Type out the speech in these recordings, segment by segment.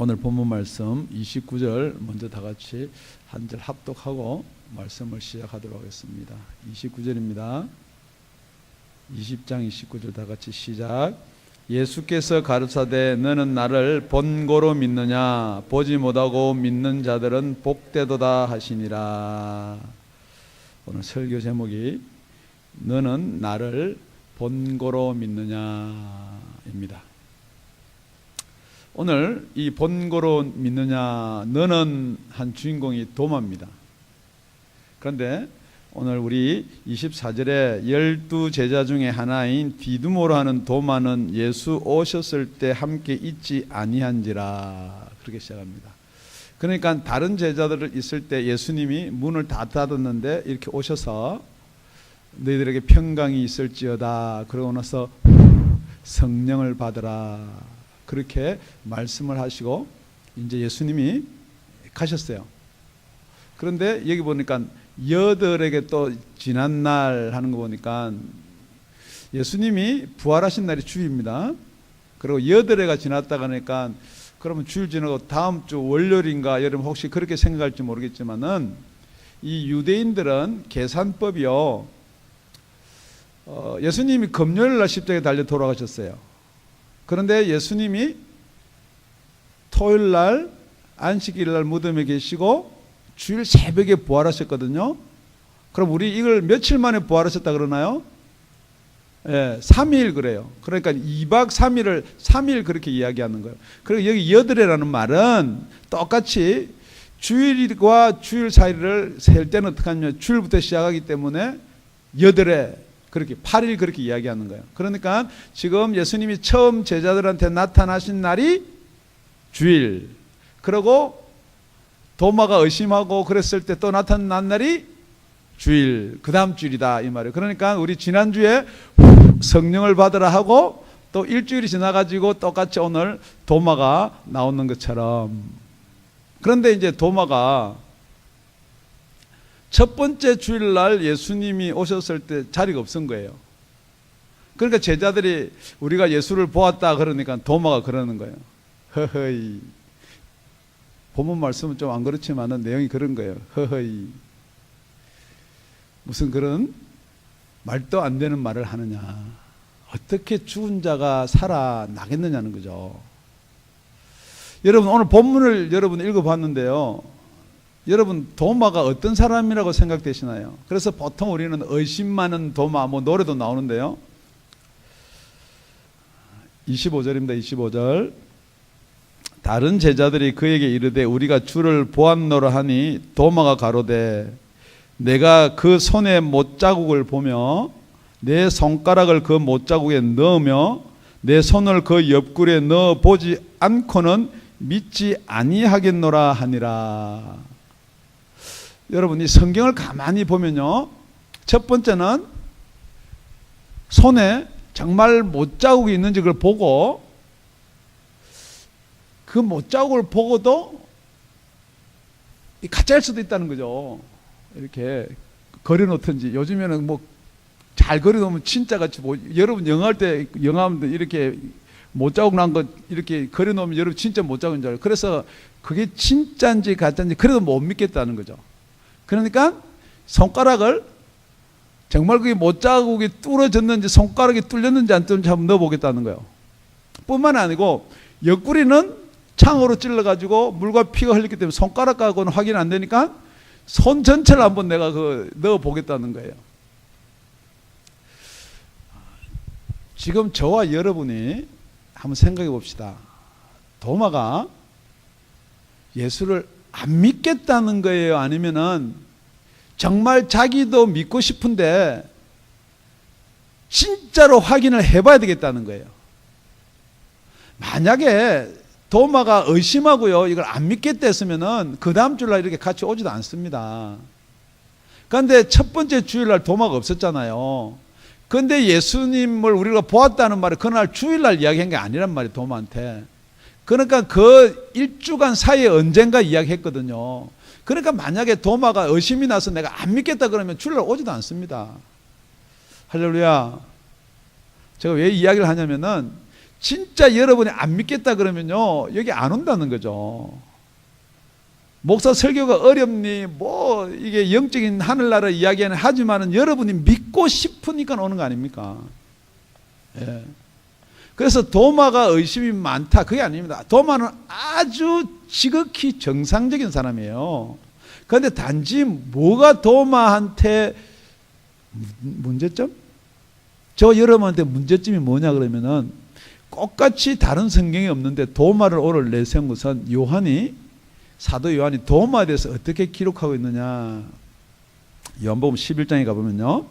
오늘 본문 말씀 29절 먼저 다 같이 한 절 합독하고 말씀을 시작하도록 하겠습니다. 29절입니다. 20장 29절 다 같이 시작. 예수께서 가르사대 너는 나를 본고로 믿느냐 보지 못하고 믿는 자들은 복되도다 하시니라. 오늘 설교 제목이 너는 나를 본고로 믿느냐입니다. 오늘 이 본고로 믿느냐 너는 한 주인공이 도마입니다. 그런데 오늘 우리 24절에 12제자 중에 하나인 디두모로 하는 도마는 예수 오셨을 때 함께 있지 아니한지라 그렇게 시작합니다. 그러니까 다른 제자들 있을 때 예수님이 문을 다 닫았는데 이렇게 오셔서 너희들에게 평강이 있을지어다 그러고 나서 성령을 받으라 그렇게 말씀을 하시고 이제 예수님이 가셨어요. 그런데 여기 보니까 여들에게 또 지난 날 하는 거 보니까 예수님이 부활하신 날이 주일입니다. 그리고 여들에가 지났다가 하니까 그러면 주일 지나고 다음 주 월요일인가 여러분 혹시 그렇게 생각할지 모르겠지만은 이 유대인들은 계산법이요. 예수님이 금요일 날 십자가에 달려 돌아가셨어요. 그런데 예수님이 토요일 날 안식일 날 무덤에 계시고 주일 새벽에 부활하셨거든요. 그럼 우리 이걸 며칠 만에 부활하셨다 그러나요? 예, 3일 그래요. 그러니까 2박 3일을 3일 그렇게 이야기하는 거예요. 그리고 여기 여드레라는 말은 똑같이 주일과 주일 사이를 셀 때는 어떻게 하냐면 주일부터 시작하기 때문에 여드레 그렇게 8일 그렇게 이야기하는 거예요. 그러니까 지금 예수님이 처음 제자들한테 나타나신 날이 주일. 그리고 도마가 의심하고 그랬을 때 또 나타난 날이 주일. 그 다음 주일이다 이 말이에요. 그러니까 우리 지난주에 성령을 받으라 하고 또 일주일이 지나가지고 똑같이 오늘 도마가 나오는 것처럼. 그런데 이제 도마가 첫 번째 주일날 예수님이 오셨을 때 자리가 없은 거예요. 그러니까 제자들이 우리가 예수를 보았다 그러니까 도마가 그러는 거예요. 허허이. 본문 말씀은 좀 안 그렇지만은 내용이 그런 거예요. 허허이. 무슨 그런 말도 안 되는 말을 하느냐. 어떻게 죽은 자가 살아나겠느냐는 거죠. 여러분 오늘 본문을 여러분 읽어봤는데요. 여러분 도마가 어떤 사람이라고 생각되시나요? 그래서 보통 우리는 의심 많은 도마 뭐 노래도 나오는데요. 25절입니다. 25절. 다른 제자들이 그에게 이르되 우리가 주를 보았노라 하니 도마가 가로되 내가 그 손의 못자국을 보며 내 손가락을 그 못자국에 넣으며 내 손을 그 옆구리에 넣어 보지 않고는 믿지 아니하겠노라 하니라. 여러분 이 성경을 가만히 보면요. 첫 번째는 손에 정말 못자국이 있는지 그걸 보고 그 못자국을 보고도 가짜일 수도 있다는 거죠. 이렇게 그려놓든지 요즘에는 뭐 잘 그려놓으면 진짜같이 뭐 여러분 영화할 때 영화하면 이렇게 못자국 난 거 이렇게 그려놓으면 여러분 진짜 못자국인 줄 알아요. 그래서 그게 진짜인지 가짜인지 그래도 못 믿겠다는 거죠. 그러니까 손가락을 정말 그게 못자국이 뚫어졌는지 손가락이 뚫렸는지 안 뚫렸는지 한번 넣어보겠다는 거예요. 뿐만 아니고 옆구리는 창으로 찔러가지고 물과 피가 흘렸기 때문에 손가락하고는 확인 안 되니까 손 전체를 한번 내가 넣어보겠다는 거예요. 지금 저와 여러분이 한번 생각해 봅시다. 도마가 예수를 안 믿겠다는 거예요? 아니면은 정말 자기도 믿고 싶은데 진짜로 확인을 해봐야 되겠다는 거예요? 만약에 도마가 의심하고요 이걸 안 믿겠다 했으면은 그 다음 주일날 이렇게 같이 오지도 않습니다. 그런데 첫 번째 주일날 도마가 없었잖아요. 그런데 예수님을 우리가 보았다는 말이 그날 주일날 이야기한 게 아니란 말이에요. 도마한테. 그러니까 그 일주간 사이에 언젠가 이야기했거든요. 그러니까 만약에 도마가 의심이 나서 내가 안 믿겠다 그러면 주일날 오지도 않습니다. 할렐루야. 제가 왜 이야기를 하냐면은 진짜 여러분이 안 믿겠다 그러면요, 여기 안 온다는 거죠. 목사 설교가 어렵니, 뭐, 이게 영적인 하늘나라 이야기는 하지만은 여러분이 믿고 싶으니까 오는 거 아닙니까? 예. 그래서 도마가 의심이 많다, 그게 아닙니다. 도마는 아주 지극히 정상적인 사람이에요. 그런데 단지 뭐가 도마한테 문제점? 저 여러분한테 문제점이 뭐냐 그러면은 똑같이 다른 성경이 없는데 도마를 오늘 내세운 것은 사도 요한이 도마에 대해서 어떻게 기록하고 있느냐. 요한복음 11장에 가보면요,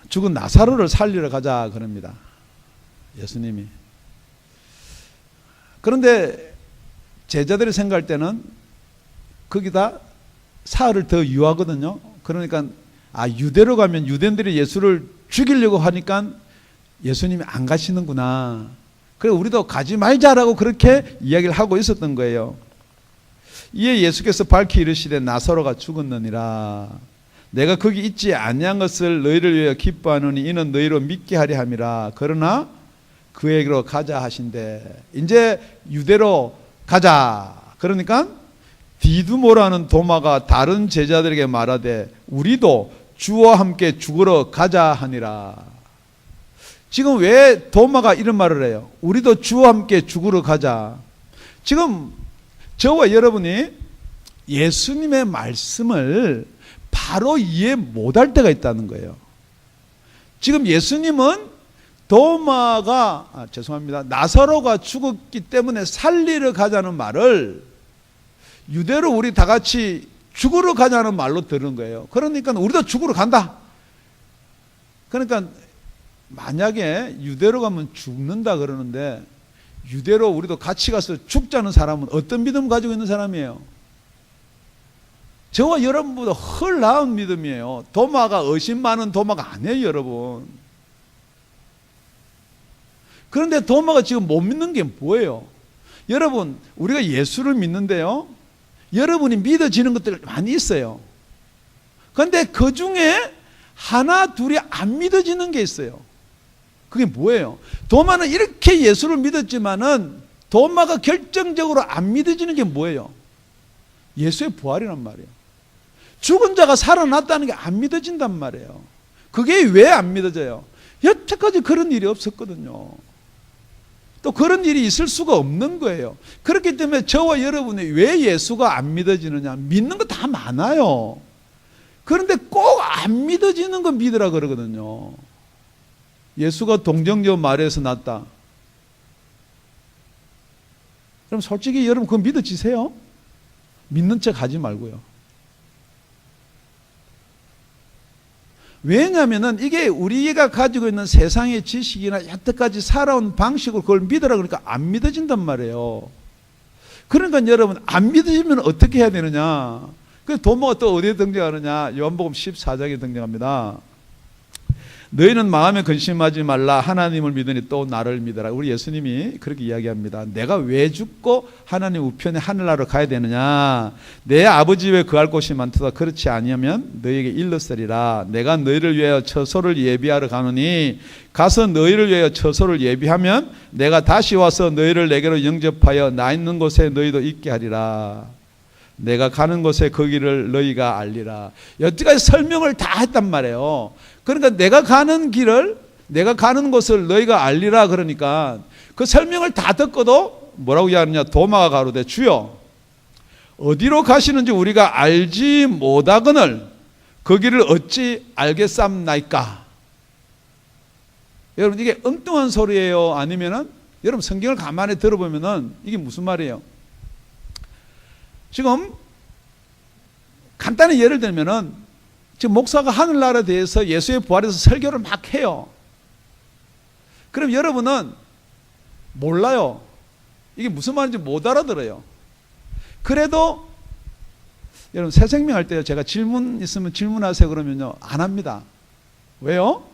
죽은 나사로를 살리러 가자 그럽니다, 예수님이. 그런데 제자들이 생각할 때는 거기다 사흘을 더 유하거든요. 그러니까 유대로 가면 유대인들이 예수를 죽이려고 하니까 예수님이 안 가시는구나, 그래 우리도 가지 말자라고 그렇게 이야기를 하고 있었던 거예요. 이에 예수께서 밝히 이르시되 나사로가 죽었느니라. 내가 거기 있지 아니한 것을 너희를 위하여 기뻐하노니 이는 너희로 믿게 하려 함이라. 그러나 그에게로 가자 하신대. 이제 유대로 가자. 그러니까 디두모라는 도마가 다른 제자들에게 말하되 우리도 주와 함께 죽으러 가자 하니라. 지금 왜 도마가 이런 말을 해요? 우리도 주와 함께 죽으러 가자. 지금 저와 여러분이 예수님의 말씀을 바로 이해 못할 때가 있다는 거예요. 지금 예수님은 나사로가 죽었기 때문에 살리러 가자는 말을 유대로 우리 다 같이 죽으러 가자는 말로 들은 거예요. 그러니까 우리도 죽으러 간다. 그러니까 만약에 유대로 가면 죽는다 그러는데, 유대로 우리도 같이 가서 죽자는 사람은 어떤 믿음 가지고 있는 사람이에요? 저와 여러분보다 훨 나은 믿음이에요. 도마가 의심 많은 도마가 아니에요, 여러분. 그런데 도마가 지금 못 믿는 게 뭐예요? 여러분, 우리가 예수를 믿는데요, 여러분이 믿어지는 것들 많이 있어요. 그런데 그 중에 하나 둘이 안 믿어지는 게 있어요. 그게 뭐예요? 도마는 이렇게 예수를 믿었지만은 도마가 결정적으로 안 믿어지는 게 뭐예요? 예수의 부활이란 말이에요. 죽은 자가 살아났다는 게 안 믿어진단 말이에요. 그게 왜 안 믿어져요? 여태까지 그런 일이 없었거든요. 또 그런 일이 있을 수가 없는 거예요. 그렇기 때문에 저와 여러분이 왜 예수가 안 믿어지느냐? 믿는 거 다 많아요. 그런데 꼭 안 믿어지는 거 믿으라 그러거든요. 예수가 동정녀 마리아에서 났다. 그럼 솔직히 여러분 그거 믿어지세요? 믿는 척 하지 말고요. 왜냐하면 이게 우리가 가지고 있는 세상의 지식이나 여태까지 살아온 방식으로 그걸 믿으라 그러니까 안 믿어진단 말이에요. 그러니까 여러분 안 믿어지면 어떻게 해야 되느냐? 그 도마가 또 어디에 등장하느냐? 요한복음 14장에 등장합니다. 너희는 마음에 근심하지 말라. 하나님을 믿으니 또 나를 믿어라. 우리 예수님이 그렇게 이야기합니다. 내가 왜 죽고 하나님 우편에 하늘나라로 가야 되느냐? 내 아버지 집에 거할 곳이 많도다. 그렇지 아니하면 너희에게 일렀으리라. 내가 너희를 위하여 처소를 예비하러 가노니 가서 너희를 위하여 처소를 예비하면 내가 다시 와서 너희를 내게로 영접하여 나 있는 곳에 너희도 있게 하리라. 내가 가는 곳에 거기를 너희가 알리라. 여태까지 설명을 다 했단 말이에요. 그러니까 내가 가는 곳을 너희가 알리라 그러니까 그 설명을 다 듣고도 뭐라고 이야기하느냐? 도마가 가로되 주여 어디로 가시는지 우리가 알지 못하거늘 거기를 어찌 알겠삼나이까? 여러분 이게 엉뚱한 소리예요? 아니면은 여러분 성경을 가만히 들어보면은 이게 무슨 말이에요? 지금 간단히 예를 들면은 지금 목사가 하늘나라에 대해서 예수의 부활에서 설교를 막 해요. 그럼 여러분은 몰라요. 이게 무슨 말인지 못 알아들어요. 그래도 여러분 새 생명할 때 제가 질문 있으면 질문하세요 그러면요 안 합니다. 왜요?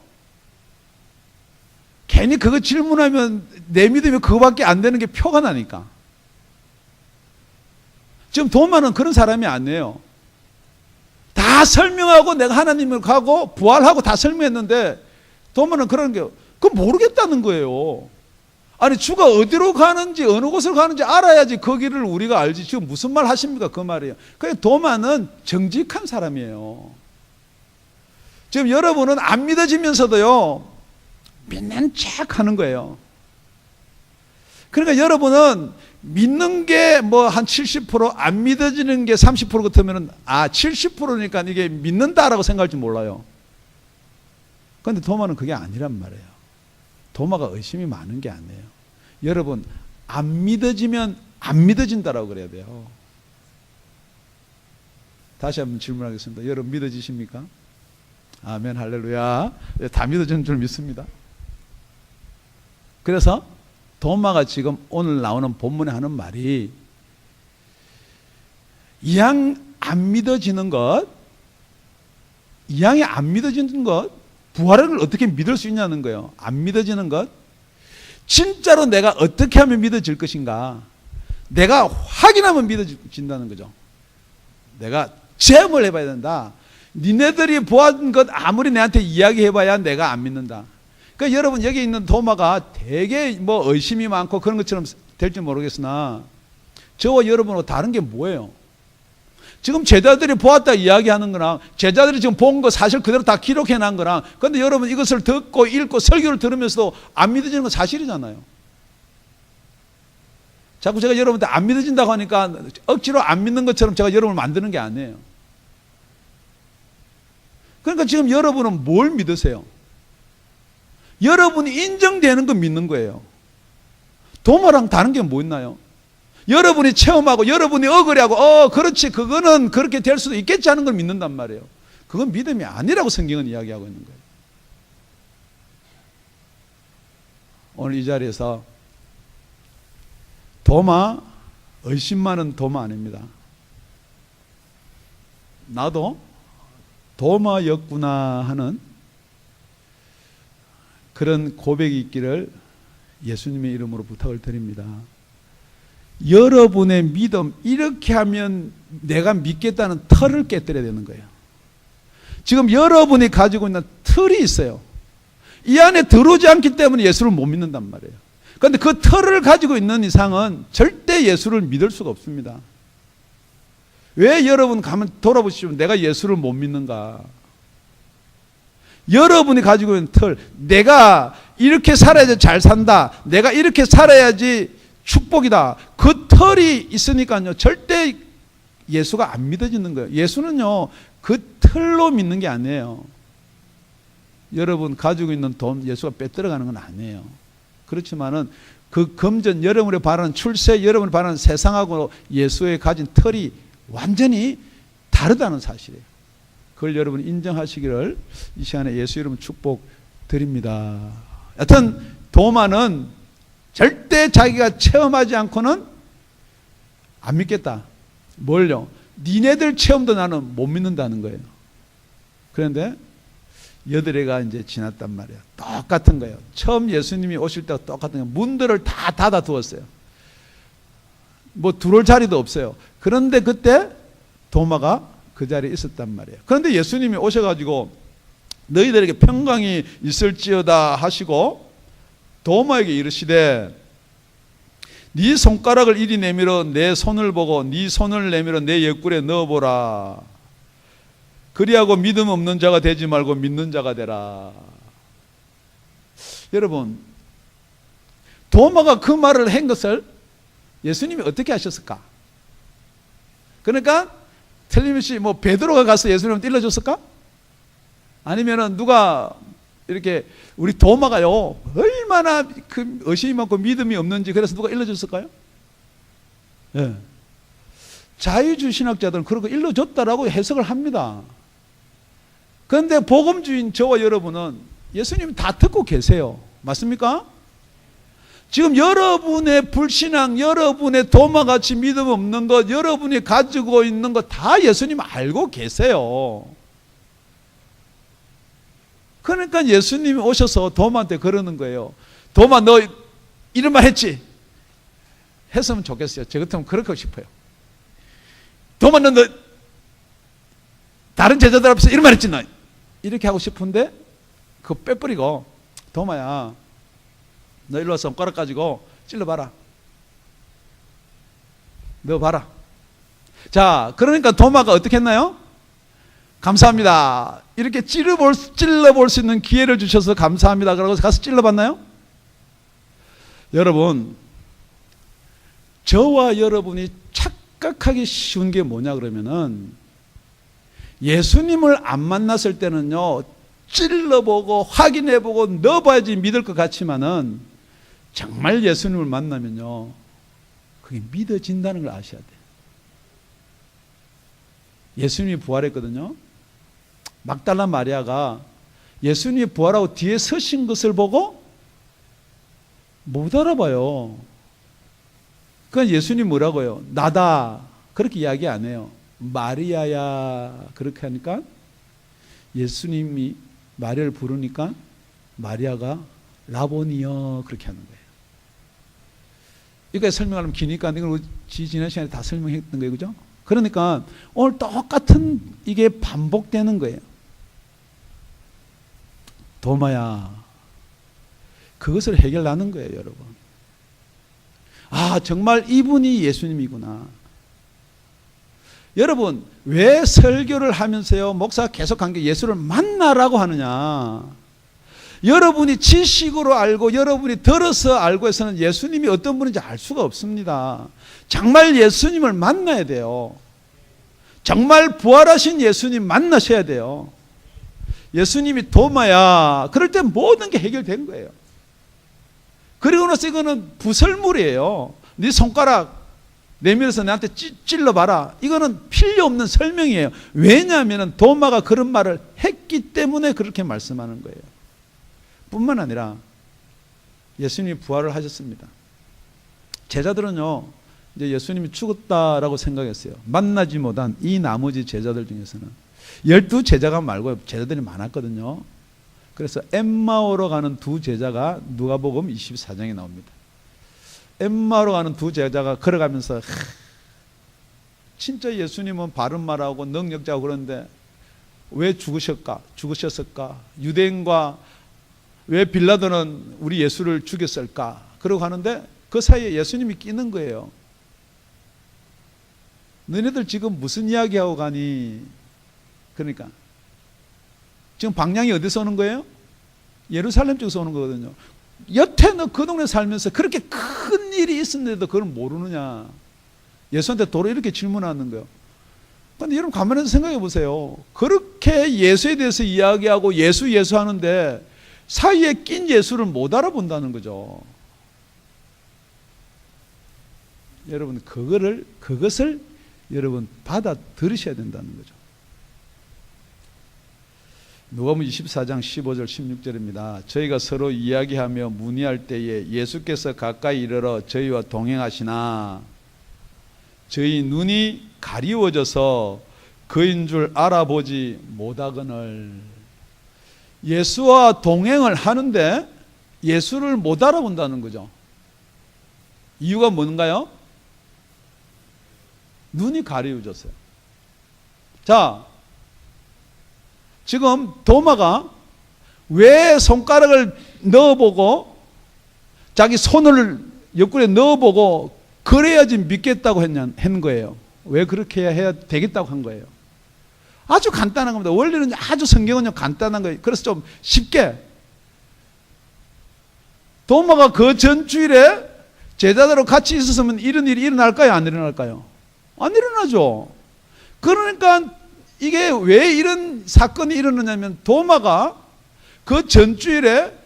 괜히 그거 질문하면 내 믿음이 그거밖에 안 되는 게 표가 나니까. 지금 도마는 그런 사람이 아니에요. 다 설명하고 내가 하나님을 가고 부활하고 다 설명했는데 도마는 그런 게 그거 모르겠다는 거예요. 아니 주가 어디로 가는지 어느 곳을 가는지 알아야지 그 길을 우리가 알지. 지금 무슨 말 하십니까? 그 말이에요. 그러니까 도마는 정직한 사람이에요. 지금 여러분은 안 믿어지면서도요 믿는 척 하는 거예요. 그러니까 여러분은 믿는 게 뭐 한 70%, 안 믿어지는 게 30% 같으면은 70%니까 이게 믿는다라고 생각할지 몰라요. 그런데 도마는 그게 아니란 말이에요. 도마가 의심이 많은 게 아니에요. 여러분 안 믿어지면 안 믿어진다라고 그래야 돼요. 다시 한번 질문하겠습니다. 여러분 믿어지십니까? 아멘 할렐루야. 다 믿어지는 줄 믿습니다. 그래서 도마가 지금 오늘 나오는 본문에 하는 말이 이왕 안 믿어지는 것, 이왕이 안 믿어지는 것, 부활을 어떻게 믿을 수 있냐는 거예요. 안 믿어지는 것, 진짜로 내가 어떻게 하면 믿어질 것인가, 내가 확인하면 믿어진다는 거죠. 내가 체험을 해봐야 된다. 니네들이 보았던 것 아무리 내한테 이야기해봐야 내가 안 믿는다. 그러니까 여러분 여기 있는 도마가 되게 뭐 의심이 많고 그런 것처럼 될지 모르겠으나 저와 여러분하고 다른 게 뭐예요? 지금 제자들이 보았다 이야기하는 거랑 제자들이 지금 본 거 사실 그대로 다 기록해 난 거랑, 그런데 여러분 이것을 듣고 읽고 설교를 들으면서도 안 믿어지는 건 사실이잖아요. 자꾸 제가 여러분한테 안 믿어진다고 하니까 억지로 안 믿는 것처럼 제가 여러분을 만드는 게 아니에요. 그러니까 지금 여러분은 뭘 믿으세요? 여러분이 인정되는 거 믿는 거예요. 도마랑 다른 게 뭐 있나요? 여러분이 체험하고 여러분이 억울해하고 그렇지 그거는 그렇게 될 수도 있겠지 하는 걸 믿는단 말이에요. 그건 믿음이 아니라고 성경은 이야기하고 있는 거예요. 오늘 이 자리에서 도마, 의심 많은 도마 아닙니다. 나도 도마였구나 하는 그런 고백이 있기를 예수님의 이름으로 부탁을 드립니다. 여러분의 믿음, 이렇게 하면 내가 믿겠다는 틀을 깨뜨려야 되는 거예요. 지금 여러분이 가지고 있는 틀이 있어요. 이 안에 들어오지 않기 때문에 예수를 못 믿는단 말이에요. 그런데 그 틀을 가지고 있는 이상은 절대 예수를 믿을 수가 없습니다. 왜 여러분 가면 돌아보시면 내가 예수를 못 믿는가? 여러분이 가지고 있는 틀, 내가 이렇게 살아야지 잘 산다, 내가 이렇게 살아야지 축복이다, 그 틀이 있으니까요 절대 예수가 안 믿어지는 거예요. 예수는요 그 틀로 믿는 게 아니에요. 여러분 가지고 있는 돈 예수가 빼들어가는 건 아니에요. 그렇지만은 그 금전, 여러분의 바라는 출세, 여러분이 바라는 세상하고 예수의 가진 틀이 완전히 다르다는 사실이에요. 그걸 여러분 인정하시기를 이 시간에 예수 이름 축복드립니다. 여튼 도마는 절대 자기가 체험하지 않고는 안 믿겠다. 뭘요? 니네들 체험도 나는 못 믿는다는 거예요. 그런데 8해가 이제 지났단 말이에요. 똑같은 거예요. 처음 예수님이 오실 때와 똑같은 거예요. 문들을 다 닫아 두었어요. 뭐 들어올 자리도 없어요. 그런데 그때 도마가 그 자리에 있었단 말이에요. 그런데 예수님이 오셔가지고 너희들에게 평강이 있을지어다 하시고 도마에게 이르시되 네 손가락을 이리 내밀어 내 손을 보고 네 손을 내밀어 내 옆구리에 넣어보라. 그리하고 믿음 없는 자가 되지 말고 믿는 자가 되라. 여러분 도마가 그 말을 한 것을 예수님이 어떻게 하셨을까? 그러니까 틀림없이 뭐 베드로가 가서 예수님한테 일러줬을까? 아니면은 누가 이렇게 우리 도마가요 얼마나 그 의심이 많고 믿음이 없는지 그래서 누가 일러줬을까요? 예. 자유주의신학자들은 그런 거 일러줬다라고 해석을 합니다. 그런데 복음주의인 저와 여러분은 예수님 다 듣고 계세요. 맞습니까? 지금 여러분의 불신앙, 여러분의 도마같이 믿음 없는 것, 여러분이 가지고 있는 것 다 예수님 알고 계세요. 그러니까 예수님이 오셔서 도마한테 그러는 거예요. 도마 너 이런 말 했지? 했으면 좋겠어요. 저 같으면 그렇게 하고 싶어요. 도마 너 다른 제자들 앞에서 이런 말 했지 너? 이렇게 하고 싶은데 그거 빼버리고 도마야, 너 일로 와서 손가락 가지고 찔러봐라. 너 봐라. 자, 그러니까 도마가 어떻게 했나요? 감사합니다. 이렇게 찔러볼 수 있는 기회를 주셔서 감사합니다. 그러고 가서 찔러봤나요? 여러분, 저와 여러분이 착각하기 쉬운 게 뭐냐 그러면은, 예수님을 안 만났을 때는요, 찔러보고 확인해보고 넣어봐야지 믿을 것 같지만은, 정말 예수님을 만나면요, 그게 믿어진다는 걸 아셔야 돼요. 예수님이 부활했거든요. 막달라 마리아가 예수님이 부활하고 뒤에 서신 것을 보고 못 알아봐요. 그건 예수님 뭐라고요? 나다. 그렇게 이야기 안 해요. 마리아야. 그렇게 하니까 예수님이 마리아를 부르니까 마리아가 라보니여. 그렇게 하는 거예요. 이거 설명하면 기니까 이걸 지난 시간에 다 설명했던 거예요. 그죠? 그러니까 오늘 똑같은 이게 반복되는 거예요. 도마야, 그것을 해결하는 거예요, 여러분. 아, 정말 이분이 예수님이구나. 여러분, 왜 설교를 하면서요, 목사가 계속 한 게 예수를 만나라고 하느냐. 여러분이 지식으로 알고 여러분이 들어서 알고 해서는 예수님이 어떤 분인지 알 수가 없습니다. 정말 예수님을 만나야 돼요. 정말 부활하신 예수님 만나셔야 돼요. 예수님이 도마야. 그럴 때 모든 게 해결된 거예요. 그리고 나서 이거는 부설물이에요. 네 손가락 내밀어서 나한테 찔러봐라. 이거는 필요 없는 설명이에요. 왜냐하면 도마가 그런 말을 했기 때문에 그렇게 말씀하는 거예요. 뿐만 아니라 예수님이 부활을 하셨습니다. 제자들은요, 이제 예수님이 죽었다라고 생각했어요. 만나지 못한 이 나머지 제자들 중에서는 12제자가 말고 제자들이 많았거든요. 그래서 엠마오로 가는 두 제자가 누가복음 24장에 나옵니다. 엠마오로 가는 두 제자가 걸어가면서 진짜 예수님은 바른 말하고 능력자고 그런데 왜 죽으셨을까? 유대인과 왜 빌라도는 우리 예수를 죽였을까? 그러고 하는데 그 사이에 예수님이 끼는 거예요. 너네들 지금 무슨 이야기하고 가니? 그러니까 지금 방향이 어디서 오는 거예요? 예루살렘 쪽에서 오는 거거든요. 여태 너 그 동네 살면서 그렇게 큰 일이 있었는데도 그걸 모르느냐? 예수한테 도로 이렇게 질문하는 거예요. 그런데 여러분 가만히 생각해 보세요. 그렇게 예수에 대해서 이야기하고 예수 하는데 사이에 낀 예수를 못 알아본다는 거죠. 여러분 그것을 여러분 받아들이셔야 된다는 거죠. 누가복음 24장 15절 16절입니다. 저희가 서로 이야기하며 문의할 때에 예수께서 가까이 이르러 저희와 동행하시나 저희 눈이 가리워져서 그인 줄 알아보지 못하거늘. 예수와 동행을 하는데 예수를 못 알아본다는 거죠. 이유가 뭔가요? 눈이 가리워졌어요. 자, 지금 도마가 왜 손가락을 넣어보고 자기 손을 옆구리에 넣어보고 그래야지 믿겠다고 했는 거예요. 왜 그렇게 해야 되겠다고 한 거예요. 아주 간단한 겁니다. 원리는 아주 성경은요 간단한 거예요. 그래서 좀 쉽게 도마가 그 전주일에 제자들하고 같이 있었으면 이런 일이 일어날까요? 안 일어날까요? 안 일어나죠. 그러니까 이게 왜 이런 사건이 일어나냐면 도마가 그 전주일에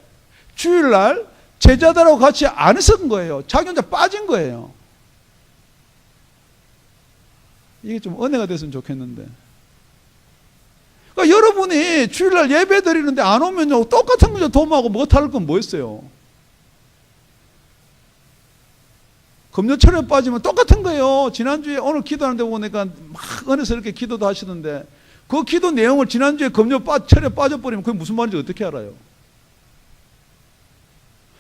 주일날 제자들하고 같이 안 있었던 거예요. 자기 혼자 빠진 거예요. 이게 좀 은혜가 됐으면 좋겠는데. 그러니까 여러분이 주일날 예배 드리는데 안 오면요 똑같은 거죠. 도마하고 뭐 다를 건 뭐였어요? 금요철에 빠지면 똑같은 거예요. 지난주에 오늘 기도하는데 보니까 막 은혜스럽게 기도도 하시던데 그 기도 내용을 지난주에 금요철에 빠져버리면 그게 무슨 말인지 어떻게 알아요?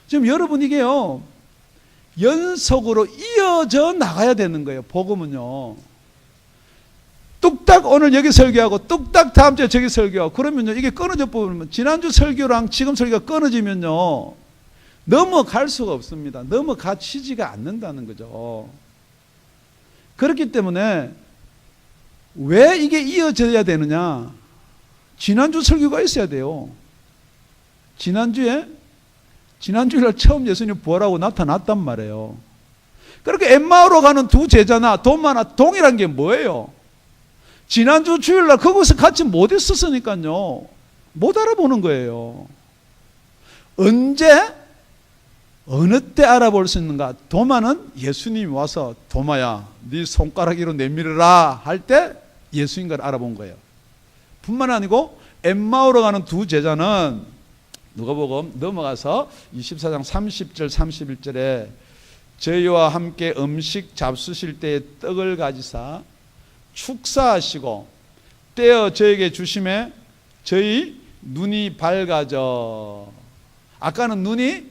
지금 여러분 이게요 연속으로 이어져 나가야 되는 거예요. 복음은요 뚝딱 오늘 여기 설교하고 뚝딱 다음 주에 저기 설교하고 그러면요 이게 끊어져 버리면 지난주 설교랑 지금 설교가 끊어지면요 넘어갈 수가 없습니다. 넘어가지지가 않는다는 거죠. 그렇기 때문에 왜 이게 이어져야 되느냐? 지난주 설교가 있어야 돼요. 지난주에 지난주에 처음 예수님 부활하고 나타났단 말이에요. 그렇게 엠마오로 가는 두 제자나 도마나 동일한 게 뭐예요? 지난주 주일날 그곳에 같이 못 있었으니까요. 못 알아보는 거예요. 언제 어느 때 알아볼 수 있는가? 도마는 예수님이 와서 도마야 네 손가락으로 내밀어라 할 때 예수인 걸 알아본 거예요. 뿐만 아니고 엠마오로 가는 두 제자는 누가복음 넘어가서 24장 30절 31절에 저희와 함께 음식 잡수실 때에 떡을 가지사 축사하시고 떼어 저에게 주심에 저희 눈이 밝아져. 아까는 눈이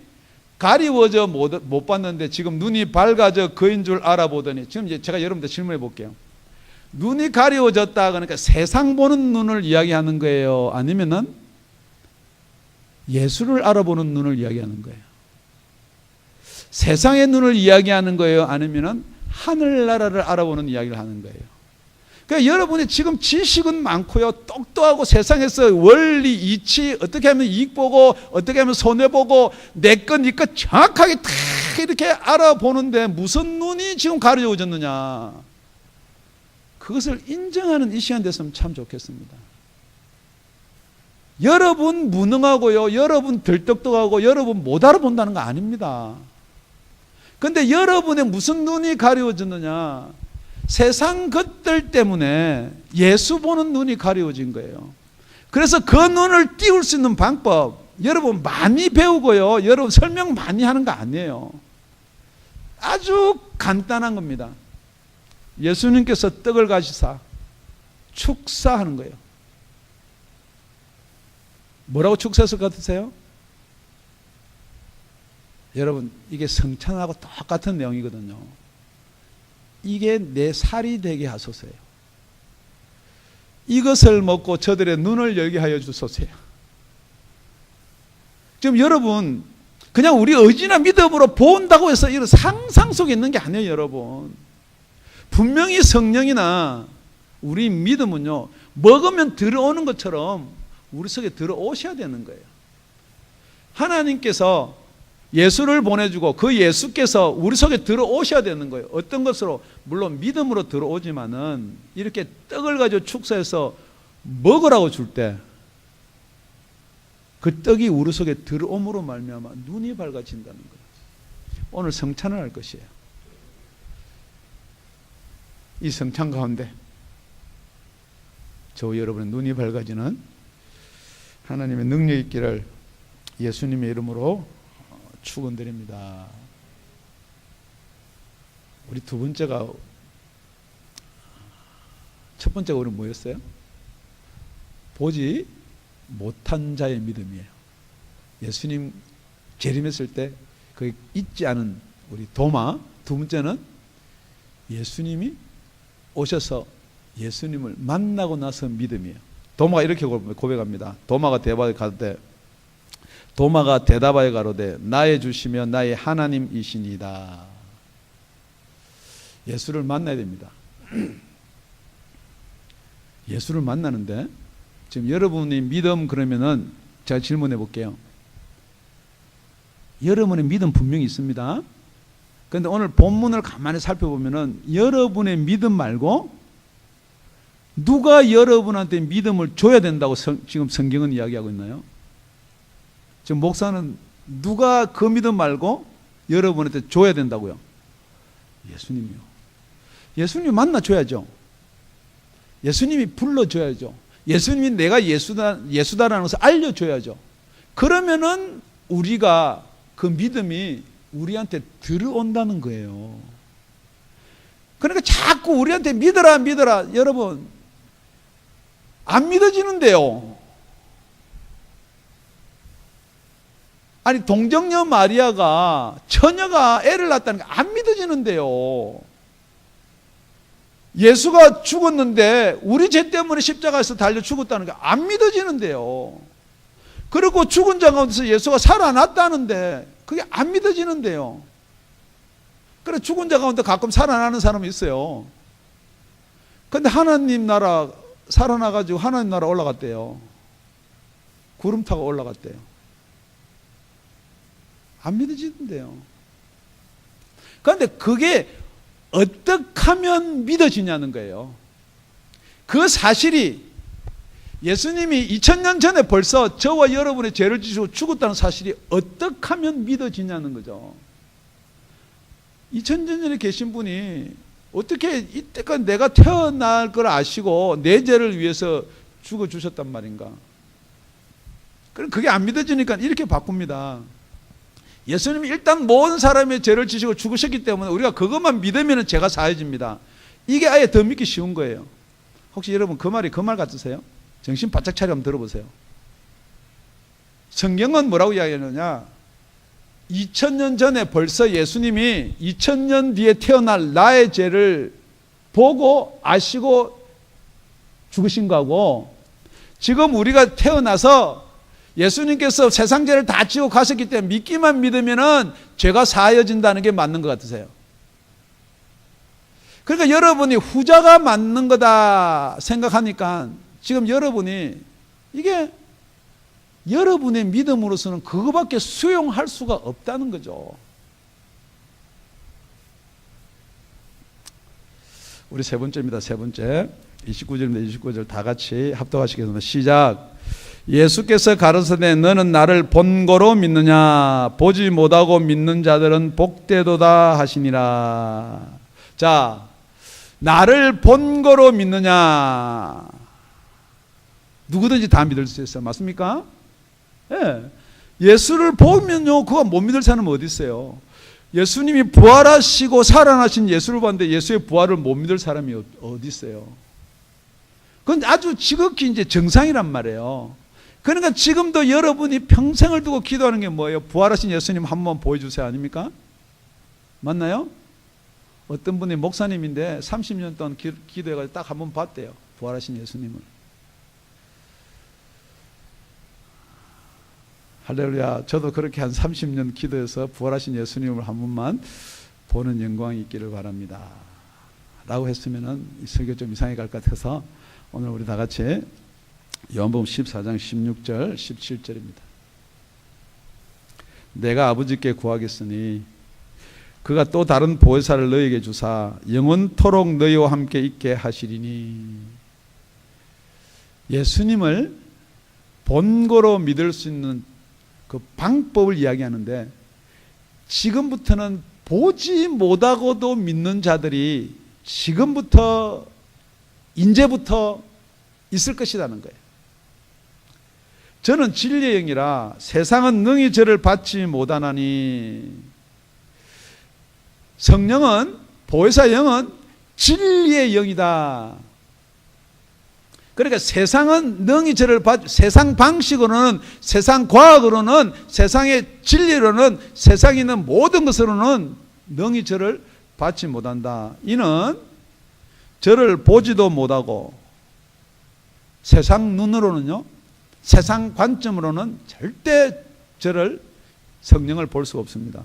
가리워져 못 봤는데 지금 눈이 밝아져 그인 줄 알아보더니 지금 이제 제가 여러분들 질문해 볼게요. 눈이 가리워졌다 그러니까 세상 보는 눈을 이야기하는 거예요? 아니면은 예수를 알아보는 눈을 이야기하는 거예요? 세상의 눈을 이야기하는 거예요? 아니면은 하늘나라를 알아보는 이야기를 하는 거예요? 그러니까 여러분이 지금 지식은 많고요. 똑똑하고 세상에서 원리, 이치, 어떻게 하면 이익 보고, 어떻게 하면 손해보고, 내 것, 네 것 정확하게 다 이렇게 알아보는데 무슨 눈이 지금 가려워졌느냐. 그것을 인정하는 이 시간 됐으면 참 좋겠습니다. 여러분 무능하고요. 여러분 덜 똑똑하고 여러분 못 알아본다는 거 아닙니다. 그런데 여러분의 무슨 눈이 가려워졌느냐. 세상 것들 때문에 예수 보는 눈이 가려워진 거예요. 그래서 그 눈을 띄울 수 있는 방법 여러분 많이 배우고요. 여러분 설명 많이 하는 거 아니에요. 아주 간단한 겁니다. 예수님께서 떡을 가지사 축사하는 거예요. 뭐라고 축사했을 것 같으세요? 여러분 이게 성찬하고 똑같은 내용이거든요. 이게 내 살이 되게 하소서예요. 이것을 먹고 저들의 눈을 열게 하여 주소서요. 지금 여러분 그냥 우리 의지나 믿음으로 본다고 해서 이런 상상 속에 있는 게 아니에요. 여러분 분명히 성령이나 우리 믿음은요 먹으면 들어오는 것처럼 우리 속에 들어오셔야 되는 거예요. 하나님께서 예수를 보내주고 그 예수께서 우리 속에 들어오셔야 되는 거예요. 어떤 것으로? 물론 믿음으로 들어오지만은 이렇게 떡을 가지고 축사해서 먹으라고 줄 때 그 떡이 우리 속에 들어옴으로 말미암아 눈이 밝아진다는 거예요. 오늘 성찬을 할 것이에요. 이 성찬 가운데 저 여러분의 눈이 밝아지는 하나님의 능력 있기를 예수님의 이름으로 축원드립니다. 우리 두 번째가 첫 번째가 우리 뭐였어요? 보지 못한 자의 믿음이에요. 예수님 재림했을 때 그 잊지 않은 우리 도마. 두 번째는 예수님이 오셔서 예수님을 만나고 나서 믿음이에요. 도마가 이렇게 고백합니다. 도마가 대답하여 가로되 나의 주시며 나의 하나님이시니이다. 예수를 만나야 됩니다. 예수를 만나는데 지금 여러분이 믿음 그러면은 제가 질문해 볼게요. 여러분의 믿음 분명히 있습니다. 그런데 오늘 본문을 가만히 살펴보면은 여러분의 믿음 말고 누가 여러분한테 믿음을 줘야 된다고 지금 성경은 이야기하고 있나요? 지금 목사는 누가 그 믿음 말고 여러분한테 줘야 된다고요? 예수님이요. 예수님이 만나줘야죠. 예수님이 불러줘야죠. 예수님이 내가 예수다라는 것을 알려줘야죠. 그러면은 우리가 그 믿음이 우리한테 들어온다는 거예요. 그러니까 자꾸 우리한테 믿어라. 여러분 안 믿어지는데요. 아니 동정녀 마리아가 처녀가 애를 낳았다는 게 안 믿어지는데요. 예수가 죽었는데 우리 죄 때문에 십자가에서 달려 죽었다는 게 안 믿어지는데요. 그리고 죽은 자 가운데서 예수가 살아났다는데 그게 안 믿어지는데요. 그래 죽은 자 가운데 가끔 살아나는 사람이 있어요. 근데 하나님 나라 살아나가지고 하나님 나라 올라갔대요. 구름 타고 올라갔대요. 안 믿어지는데요. 그런데 그게 어떻게 하면 믿어지냐는 거예요. 그 사실이 예수님이 2000년 전에 벌써 저와 여러분의 죄를 지시고 죽었다는 사실이 어떻게 하면 믿어지냐는 거죠. 2000년 전에 계신 분이 어떻게 이때까지 내가 태어날 걸 아시고 내 죄를 위해서 죽어주셨단 말인가. 그럼 그게 안 믿어지니까 이렇게 바꿉니다. 예수님이 일단 모든 사람의 죄를 지시고 죽으셨기 때문에 우리가 그것만 믿으면 죄가 사해집니다. 이게 아예 더 믿기 쉬운 거예요. 혹시 여러분 그 말이 그 말 같으세요? 정신 바짝 차려 한번 들어보세요. 성경은 뭐라고 이야기하느냐? 2000년 전에 벌써 예수님이 2000년 뒤에 태어날 나의 죄를 보고 아시고 죽으신 거고, 지금 우리가 태어나서 예수님께서 세상 죄를 다 지고 가셨기 때문에 믿기만 믿으면은 죄가 사하여진다는 게 맞는 것 같으세요? 그러니까 여러분이 후자가 맞는 거다 생각하니까 지금 여러분이 이게 여러분의 믿음으로서는 그거밖에 수용할 수가 없다는 거죠. 우리 세 번째입니다. 세 번째 29절입니다. 29절 다 같이 합독하시겠습니다. 시작. 예수께서 가르치되 너는 나를 본고로 믿느냐? 보지 못하고 믿는 자들은 복되도다 하시니라. 자, 나를 본고로 믿느냐? 누구든지 다 믿을 수 있어요. 맞습니까? 예. 예수를 보면요, 그거 못 믿을 사람은 어디 있어요? 예수님이 부활하시고 살아나신 예수를 봤는데 예수의 부활을 못 믿을 사람이 어디 있어요? 그건 아주 지극히 이제 정상이란 말이에요. 그러니까 지금도 여러분이 평생을 두고 기도하는 게 뭐예요? 부활하신 예수님 한번 보여주세요 아닙니까? 맞나요? 어떤 분이 목사님인데 30년 동안 기도해가지고 딱 한번 봤대요. 부활하신 예수님을. 할렐루야. 저도 그렇게 한 30년 기도해서 부활하신 예수님을 한 번만 보는 영광이 있기를 바랍니다. 라고 했으면은 이 설교 좀 이상해 갈 것 같아서 오늘 우리 다 같이 요한복음 14장 16절 17절입니다. 내가 아버지께 구하겠으니 그가 또 다른 보혜사를 너희에게 주사 영원토록 너희와 함께 있게 하시리니. 예수님을 본고로 믿을 수 있는 그 방법을 이야기하는데, 지금부터는 보지 못하고도 믿는 자들이 지금부터 이제부터 있을 것이라는 거예요. 저는 진리의 영이라 세상은 능히 저를 받지 못하나니. 성령은, 보혜사 영은 진리의 영이다. 그러니까 세상은 능히 저를 세상 방식으로는, 세상 과학으로는, 세상의 진리로는, 세상에 있는 모든 것으로는 능히 저를 받지 못한다. 이는 저를 보지도 못하고 세상 눈으로는요, 세상 관점으로는 절대 저를, 성령을 볼 수가 없습니다.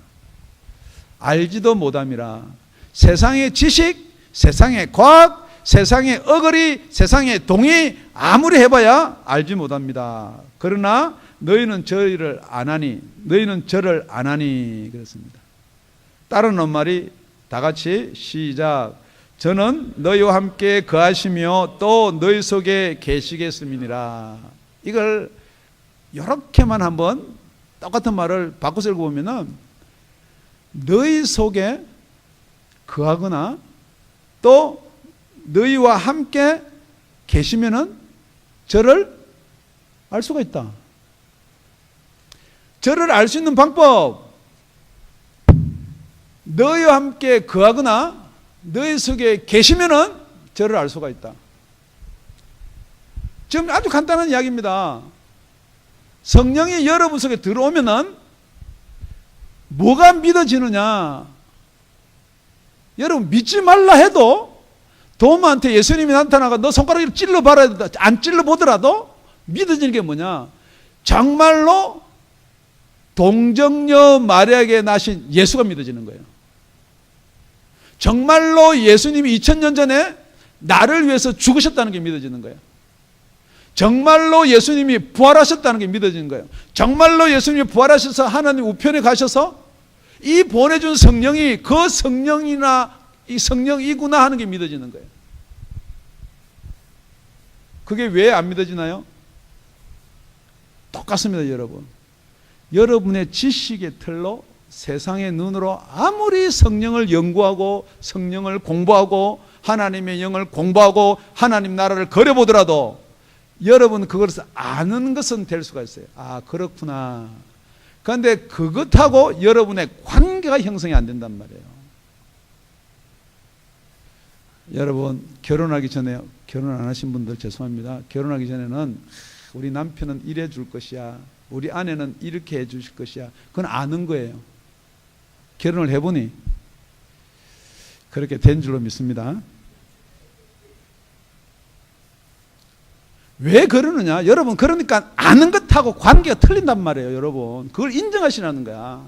알지도 못함이라. 세상의 지식, 세상의 과학, 세상의 어거리, 세상의 동의 아무리 해봐야 알지 못합니다. 그러나 너희는 저희를 안하니, 너희는 저를 안하니. 그렇습니다. 따르는 말이 다 같이 시작. 저는 너희와 함께 거하시며 또 너희 속에 계시겠음이니라. 이걸 이렇게만 한번 똑같은 말을 바꿔서 읽어보면은 너희 속에 거하거나 또 너희와 함께 계시면은 저를 알 수가 있다. 저를 알 수 있는 방법, 너희와 함께 거하거나 너희 속에 계시면은 저를 알 수가 있다. 지금 아주 간단한 이야기입니다. 성령이 여러분 속에 들어오면은 뭐가 믿어지느냐? 여러분 믿지 말라 해도 도마한테 예수님이 나타나가 너 손가락으로 찔러봐라, 안 찔러보더라도 믿어지는 게 뭐냐? 정말로 동정녀 마리아에게 나신 예수가 믿어지는 거예요. 정말로 예수님이 2000년 전에 나를 위해서 죽으셨다는 게 믿어지는 거예요. 정말로 예수님이 부활하셨다는 게 믿어지는 거예요. 정말로 예수님이 부활하셔서 하나님 우편에 가셔서 이 보내준 성령이 그 성령이나 이 성령이구나 하는 게 믿어지는 거예요. 그게 왜 안 믿어지나요? 똑같습니다, 여러분. 여러분의 지식의 틀로 세상의 눈으로 아무리 성령을 연구하고 성령을 공부하고 하나님의 영을 공부하고 하나님 나라를 그려보더라도 여러분 그것을 아는 것은 될 수가 있어요. 아, 그렇구나. 그런데 그것하고 여러분의 관계가 형성이 안 된단 말이에요. 여러분 결혼하기 전에, 결혼 안 하신 분들 죄송합니다. 결혼하기 전에는 우리 남편은 이래 줄 것이야, 우리 아내는 이렇게 해 주실 것이야, 그건 아는 거예요. 결혼을 해보니 그렇게 된 줄로 믿습니다. 왜 그러느냐? 여러분, 그러니까 아는 것하고 관계가 틀린단 말이에요. 여러분, 그걸 인정하시라는 거야.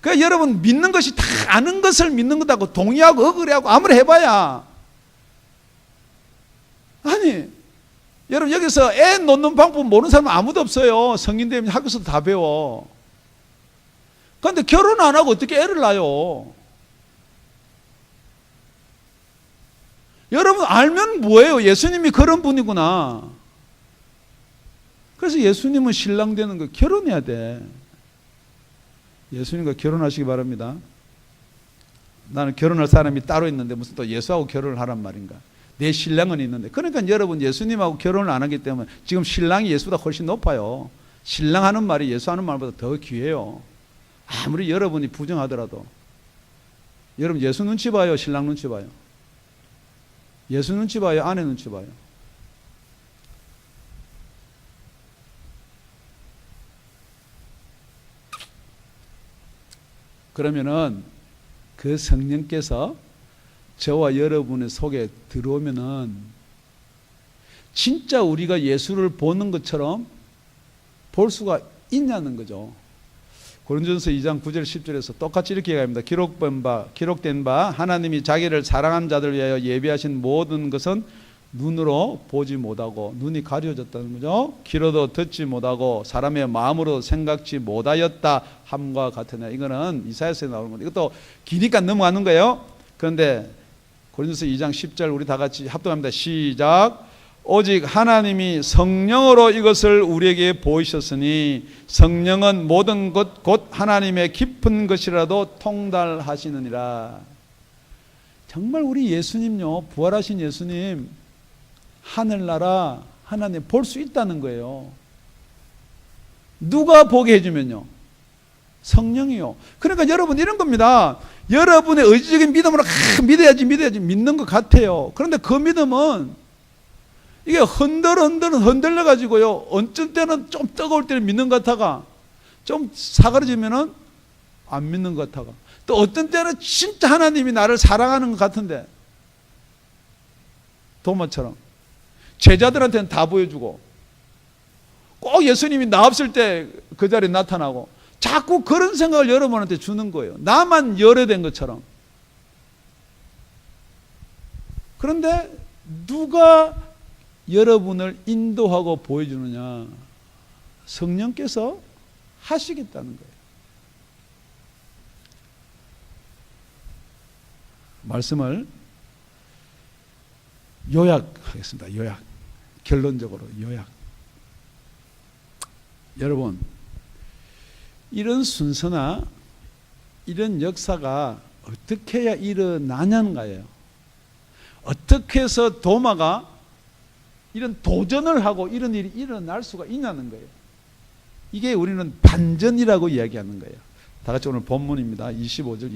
그러니까 여러분, 믿는 것이 다 아는 것을 믿는 것하고 동의하고 억울해하고 아무리 해봐야, 아니 여러분, 여기서 애 놓는 방법 모르는 사람 아무도 없어요. 성인 되면 학교에서도 다 배워. 그런데 결혼 안 하고 어떻게 애를 낳아요? 여러분, 알면 뭐예요? 예수님이 그런 분이구나. 그래서 예수님은 신랑 되는 거, 결혼해야 돼. 예수님과 결혼하시기 바랍니다. 나는 결혼할 사람이 따로 있는데 무슨 또 예수하고 결혼을 하란 말인가? 내 신랑은 있는데. 그러니까 여러분, 예수님하고 결혼을 안 하기 때문에 지금 신랑이 예수보다 훨씬 높아요. 신랑 하는 말이 예수 하는 말보다 더 귀해요. 아무리 여러분이 부정하더라도. 여러분, 예수 눈치 봐요, 신랑 눈치 봐요? 예수 눈치 봐요, 아내 눈치 봐요? 그러면은 그 성령께서 저와 여러분의 속에 들어오면은 진짜 우리가 예수를 보는 것처럼 볼 수가 있냐는 거죠. 고린도전서 2장 9절 10절에서 똑같이 이렇게 얘기합니다. 기록된 바 하나님이 자기를 사랑하는 자들 위하여 예비하신 모든 것은 눈으로 보지 못하고, 눈이 가려졌다는 거죠. 귀로도 듣지 못하고 사람의 마음으로 생각지 못하였다 함과 같으냐. 이거는 이사야서에 나오는 건데 이것도 기니까 넘어가는 거예요. 그런데 고린도서 2장 10절 우리 다 같이 합동합니다. 시작. 오직 하나님이 성령으로 이것을 우리에게 보이셨으니 성령은 모든 것 곧 하나님의 깊은 것이라도 통달하시느니라. 정말 우리 예수님요, 부활하신 예수님 하늘나라 하나님 볼 수 있다는 거예요. 누가 보게 해주면요? 성령이요. 그러니까 여러분, 이런 겁니다. 여러분의 의지적인 믿음으로 믿어야지 믿는 것 같아요. 그런데 그 믿음은 이게 흔들려 가지고요, 어쩔 때는 좀 뜨거울 때는 믿는 것 같다가 좀 사그러지면은 안 믿는 것 같다가, 또 어떤 때는 진짜 하나님이 나를 사랑하는 것 같은데, 도마처럼 제자들한테는 다 보여주고 꼭 예수님이 나 없을 때 그 자리에 나타나고, 자꾸 그런 생각을 여러분한테 주는 거예요. 나만 열애된 것처럼. 그런데 누가 여러분을 인도하고 보여주느냐? 성령께서 하시겠다는 거예요. 말씀을 요약하겠습니다. 요약. 결론적으로 요약. 여러분, 이런 순서나 이런 역사가 어떻게 해야 일어나냐는 거예요. 어떻게 해서 도마가 이런 도전을 하고 이런 일이 일어날 수가 있냐는 거예요. 이게 우리는 반전이라고 이야기하는 거예요. 다 같이 오늘 본문입니다. 25절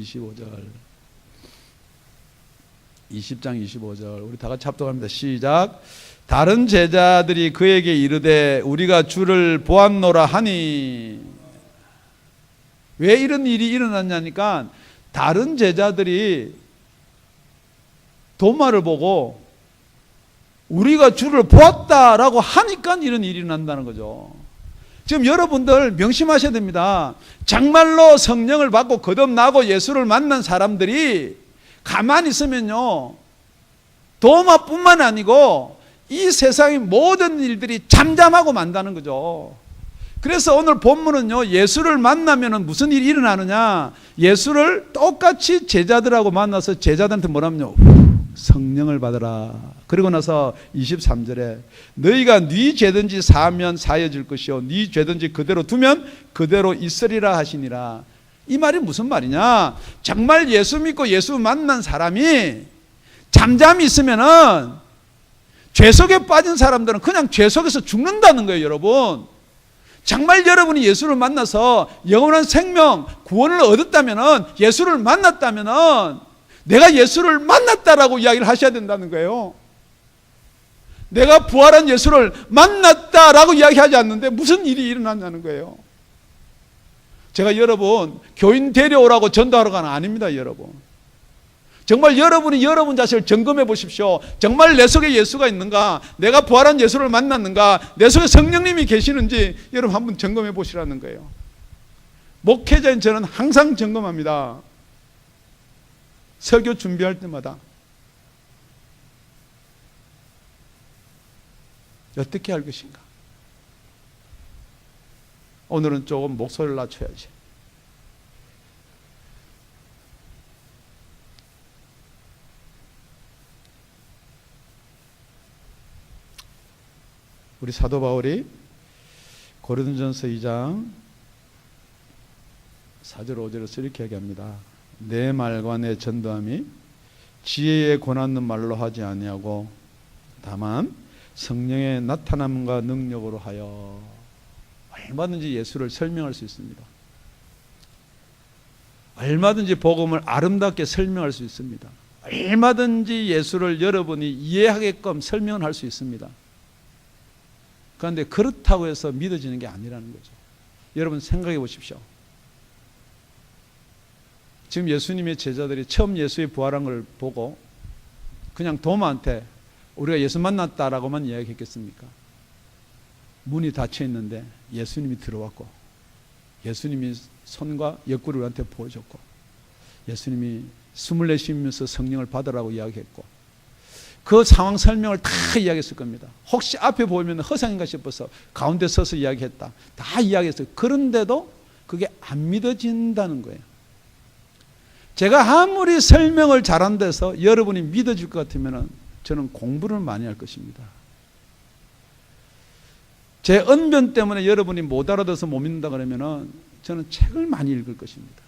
20장 25절 우리 다 같이 합독합니다. 시작. 다른 제자들이 그에게 이르되 우리가 주를 보았노라 하니. 왜 이런 일이 일어났냐니까, 다른 제자들이 도마를 보고 우리가 주를 보았다라고 하니까 이런 일이 일어난다는 거죠. 지금 여러분들 명심하셔야 됩니다. 정말로 성령을 받고 거듭나고 예수를 만난 사람들이 가만히 있으면요, 도마뿐만 아니고 이 세상의 모든 일들이 잠잠하고 만다는 거죠. 그래서 오늘 본문은요, 예수를 만나면 무슨 일이 일어나느냐, 예수를 똑같이 제자들하고 만나서 제자들한테 뭐라면요, 성령을 받으라. 그리고 나서 23절에 너희가 네 죄든지 사하면 사해질 것이요 네 죄든지 그대로 두면 그대로 있으리라 하시니라. 이 말이 무슨 말이냐, 정말 예수 믿고 예수 만난 사람이 잠잠히 있으면은 죄 속에 빠진 사람들은 그냥 죄 속에서 죽는다는 거예요. 여러분, 정말 여러분이 예수를 만나서 영원한 생명 구원을 얻었다면은, 예수를 만났다면은 내가 예수를 만났다라고 이야기를 하셔야 된다는 거예요. 내가 부활한 예수를 만났다라고 이야기하지 않는데 무슨 일이 일어났냐는 거예요. 제가 여러분 교인 데려오라고 전도하러 가는 아닙니다. 여러분, 정말 여러분이 여러분 자신을 점검해 보십시오. 정말 내 속에 예수가 있는가, 내가 부활한 예수를 만났는가, 내 속에 성령님이 계시는지 여러분 한번 점검해 보시라는 거예요. 목회자인 저는 항상 점검합니다. 설교 준비할 때마다 어떻게 할 것인가. 오늘은 조금 목소리를 낮춰야지. 우리 사도 바울이 고린도전서 2장 4절 5절에서 이렇게 얘기합니다. 내 말과 내 전도함이 지혜에 권하는 말로 하지 아니하고 다만 성령의 나타남과 능력으로 하여. 얼마든지 예수를 설명할 수 있습니다. 얼마든지 복음을 아름답게 설명할 수 있습니다. 얼마든지 예수를 여러분이 이해하게끔 설명을 할 수 있습니다. 그런데 그렇다고 해서 믿어지는 게 아니라는 거죠. 여러분 생각해 보십시오. 지금 예수님의 제자들이 처음 예수의 부활한 걸 보고 그냥 도마한테 우리가 예수 만났다라고만 이야기했겠습니까? 문이 닫혀 있는데 예수님이 들어왔고, 예수님이 손과 옆구리를 우리한테 보여줬고, 예수님이 숨을 내쉬면서 성령을 받으라고 이야기했고, 그 상황 설명을 다 이야기했을 겁니다. 혹시 앞에 보면 허상인가 싶어서 가운데 서서 이야기했다, 다 이야기했어요. 그런데도 그게 안 믿어진다는 거예요. 제가 아무리 설명을 잘한다 해서 여러분이 믿어질 것 같으면 저는 공부를 많이 할 것입니다. 제 언변 때문에 여러분이 못 알아들어서 못 믿는다 그러면 저는 책을 많이 읽을 것입니다.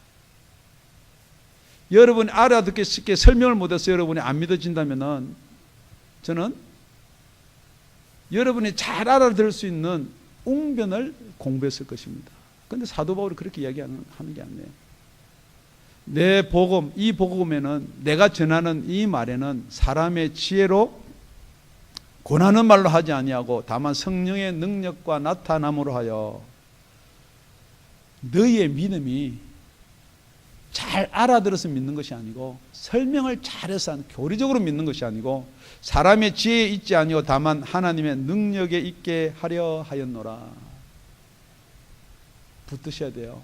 여러분이 알아듣기 쉽게 설명을 못해서 여러분이 안 믿어진다면 저는 여러분이 잘 알아들을 수 있는 웅변을 공부했을 것입니다. 그런데 사도 바울이 그렇게 이야기하는 게 아니에요. 내 복음, 이 복음에는, 내가 전하는 이 말에는 사람의 지혜로 권하는 말로 하지 아니하고 다만 성령의 능력과 나타남으로 하여. 너희의 믿음이 잘 알아들어서 믿는 것이 아니고, 설명을 잘해서 교리적으로 믿는 것이 아니고, 사람의 지혜에 있지 아니고 다만 하나님의 능력에 있게 하려 하였노라. 붙드셔야 돼요.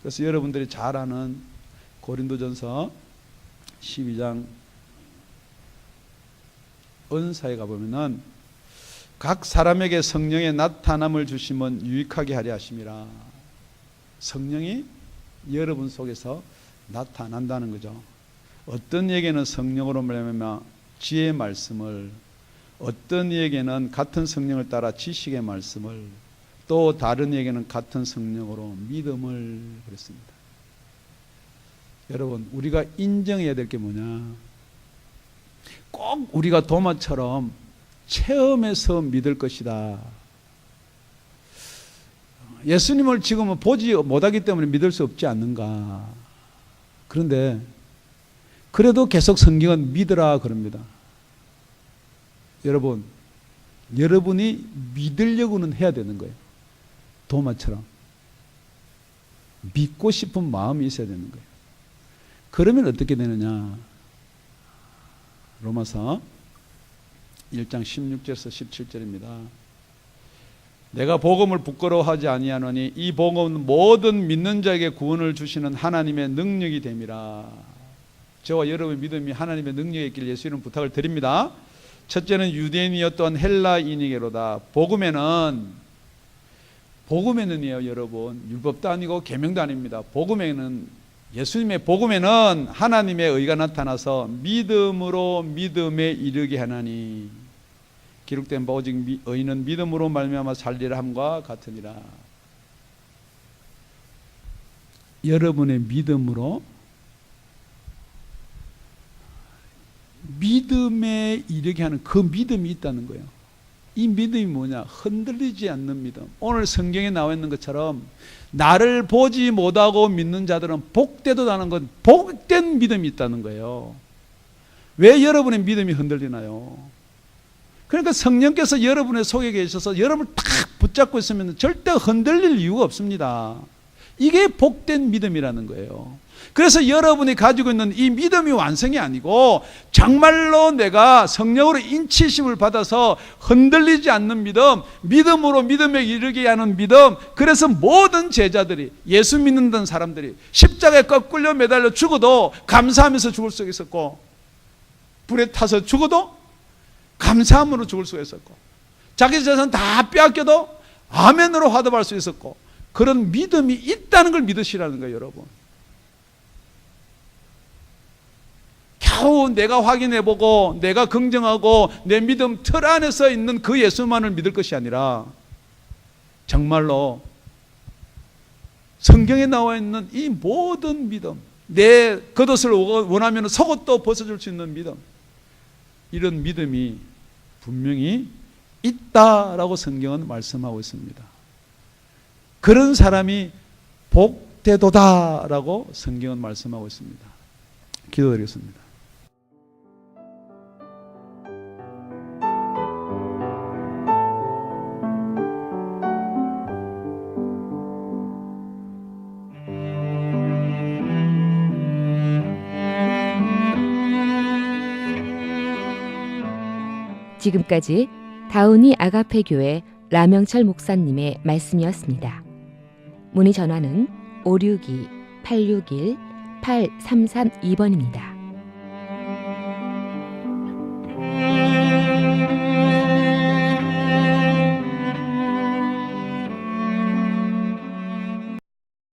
그래서 여러분들이 잘 아는 고린도전서 12장 은사에 가보면은 각 사람에게 성령의 나타남을 주심은 유익하게 하려 하심이라. 성령이 여러분 속에서 나타난다는 거죠. 어떤 이에게는 성령으로 말하면 지혜의 말씀을, 어떤 이에게는 같은 성령을 따라 지식의 말씀을, 또 다른 이에게는 같은 성령으로 믿음을. 그랬습니다. 여러분, 우리가 인정해야 될 게 뭐냐, 꼭 우리가 도마처럼 체험해서 믿을 것이다. 예수님을 지금은 보지 못하기 때문에 믿을 수 없지 않는가. 그런데 그래도 계속 성경은 믿으라 그럽니다. 여러분, 여러분이 믿으려고는 해야 되는 거예요. 도마처럼 믿고 싶은 마음이 있어야 되는 거예요. 그러면 어떻게 되느냐, 로마서 1장 16절에서 17절입니다. 내가 복음을 부끄러워하지 아니하노니 이 복음은 모든 믿는 자에게 구원을 주시는 하나님의 능력이 됨이라. 저와 여러분의 믿음이 하나님의 능력이 있길 예수 이름 부탁을 드립니다. 첫째는 유대인이었던 헬라인에게로다. 복음에는요 여러분, 율법도 아니고 계명도 아닙니다. 예수님의 복음에는 하나님의 의가 나타나서 믿음으로 믿음에 이르게 하나니 기록된 바 오직 의인은 믿음으로 말미암아 살리라 함과 같으니라. 여러분의 믿음으로 믿음에 이르게 하는 그 믿음이 있다는 거예요. 이 믿음이 뭐냐? 흔들리지 않는 믿음. 오늘 성경에 나와 있는 것처럼 나를 보지 못하고 믿는 자들은 복되도 하는 건 복된 믿음이 있다는 거예요. 왜 여러분의 믿음이 흔들리나요? 그러니까 성령께서 여러분의 속에 계셔서 여러분을 딱 붙잡고 있으면 절대 흔들릴 이유가 없습니다. 이게 복된 믿음이라는 거예요. 그래서 여러분이 가지고 있는 이 믿음이 완성이 아니고 정말로 내가 성령으로 인치심을 받아서 흔들리지 않는 믿음, 믿음으로 믿음에 이르게 하는 믿음. 그래서 모든 제자들이, 예수 믿는 사람들이 십자가에 거꾸로 매달려 죽어도 감사하면서 죽을 수 있었고, 불에 타서 죽어도 감사함으로 죽을 수가 있었고, 자기 재산 다 빼앗겨도 아멘으로 화답할 수 있었고, 그런 믿음이 있다는 걸 믿으시라는 거예요, 여러분. 겨우 내가 확인해보고 내가 긍정하고 내 믿음 틀 안에서 있는 그 예수만을 믿을 것이 아니라 정말로 성경에 나와 있는 이 모든 믿음, 내 겉옷을 원하면 속옷도 벗어줄 수 있는 믿음, 이런 믿음이 분명히 있다라고 성경은 말씀하고 있습니다. 그런 사람이 복되도다라고 성경은 말씀하고 있습니다. 기도드리겠습니다. 지금까지 다운이 아가페 교회 라명철 목사님의 말씀이었습니다. 문의 전화는 562-861-8332번입니다.